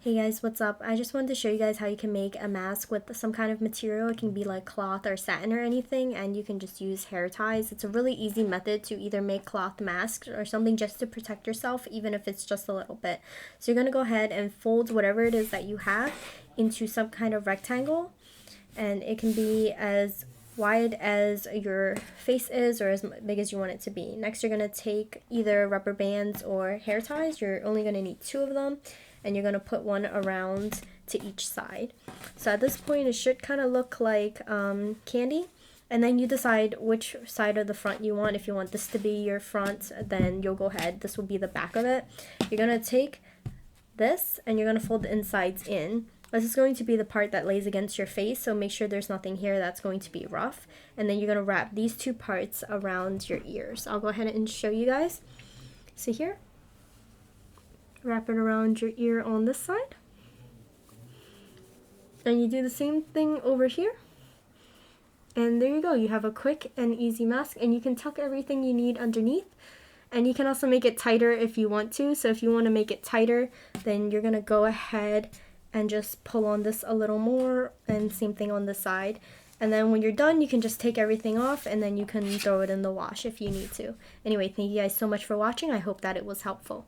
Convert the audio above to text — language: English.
Hey guys, what's up? I just wanted to show you guys how you can make a mask with some kind of material. It can be like cloth or satin or anything, and you can just use hair ties. It's a really easy method to either make cloth masks or something just to protect yourself, even if it's just a little bit. So you're going to go ahead and fold whatever it is that you have into some kind of rectangle, and it can be as wide as your face is or as big as you want it to be. Next, you're going to take either rubber bands or hair ties. You're only going to need 2 of them, and you're going to put one around to each side. So at this point, it should kind of look like candy. And then you decide which side of the front you want. If you want this to be your front, then you'll go ahead. This will be the back of it. You're going to take this and you're going to fold the insides in. This is going to be the part that lays against your face, so make sure there's nothing here that's going to be rough. And then you're going to wrap these 2 parts around your ears. I'll go ahead and show you guys. So here, wrap it around your ear on this side. And you do the same thing over here. And there you go. You have a quick and easy mask, and you can tuck everything you need underneath. And you can also make it tighter if you want to. So if you want to make it tighter, then you're going to go ahead and just pull on this a little more, and same thing on the side. And then when you're done, you can just take everything off, and then you can throw it in the wash if you need to. Anyway, thank you guys so much for watching. I hope that it was helpful.